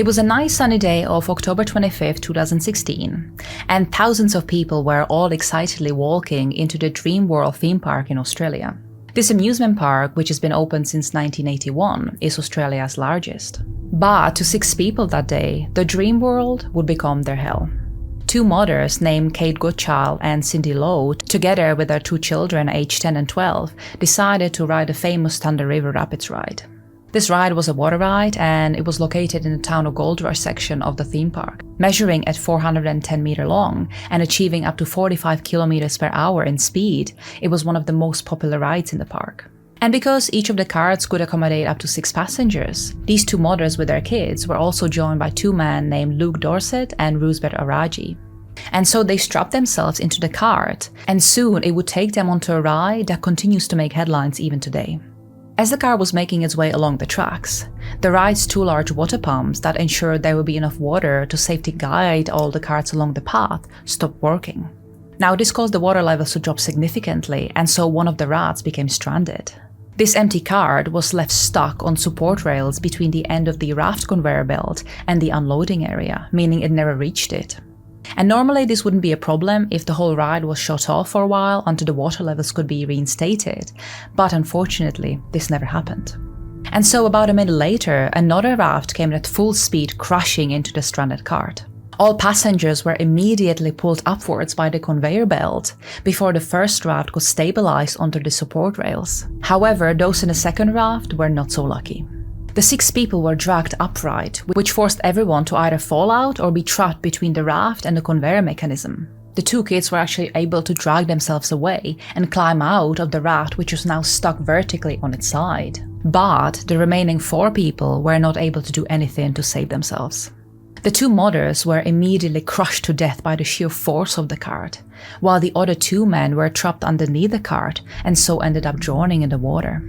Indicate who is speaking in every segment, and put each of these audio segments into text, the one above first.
Speaker 1: It was a nice sunny day of October 25, 2016, and thousands of people were all excitedly walking into the Dreamworld Theme Park in Australia. This amusement park, which has been open since 1981, is Australia's largest. But to 6 people that day, the Dreamworld would become their hell. 2 mothers named Kate Goodchild and Cindy Lowe, together with their 2 children aged 10 and 12, decided to ride the famous Thunder River Rapids ride. This ride was a water ride, and it was located in the town of Gold Rush section of the theme park. Measuring at 410 meters long and achieving up to 45 kilometers per hour in speed, it was one of the most popular rides in the park. And because each of the carts could accommodate up to 6 passengers, these 2 mothers with their kids were also joined by 2 men named Luke Dorset and Roosbeth Araji. And so they strapped themselves into the cart, and soon it would take them onto a ride that continues to make headlines even today. As the car was making its way along the tracks, the ride's 2 large water pumps that ensured there would be enough water to safely guide all the carts along the path stopped working. Now this caused the water levels to drop significantly, and so one of the rats became stranded. This empty cart was left stuck on support rails between the end of the raft conveyor belt and the unloading area, meaning it never reached it. And normally this wouldn't be a problem if the whole ride was shut off for a while until the water levels could be reinstated, but unfortunately this never happened. And so about a minute later, another raft came at full speed crashing into the stranded cart. All passengers were immediately pulled upwards by the conveyor belt before the first raft could stabilize onto the support rails. However, those in the second raft were not so lucky. The 6 people were dragged upright, which forced everyone to either fall out or be trapped between the raft and the conveyor mechanism. The 2 kids were actually able to drag themselves away and climb out of the raft, which was now stuck vertically on its side. But the remaining 4 people were not able to do anything to save themselves. The 2 mothers were immediately crushed to death by the sheer force of the cart, while the other 2 men were trapped underneath the cart and so ended up drowning in the water.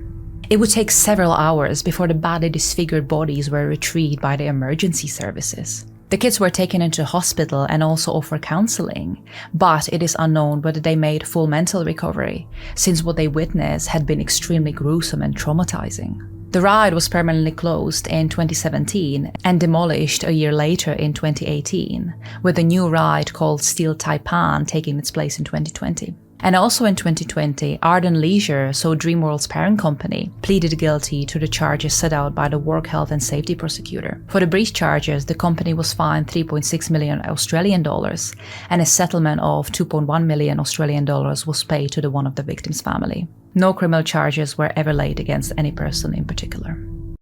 Speaker 1: It would take several hours before the badly disfigured bodies were retrieved by the emergency services. The kids were taken into hospital and also offered counseling, but it is unknown whether they made full mental recovery, since what they witnessed had been extremely gruesome and traumatizing. The ride was permanently closed in 2017 and demolished a year later in 2018, with a new ride called Steel Taipan taking its place in 2020. And also in 2020, Arden Leisure, so Dreamworld's parent company, pleaded guilty to the charges set out by the Work Health and Safety prosecutor. For the breach charges, the company was fined 3.6 million Australian dollars, and a settlement of 2.1 million Australian dollars was paid to one of the victims' family. No criminal charges were ever laid against any person in particular.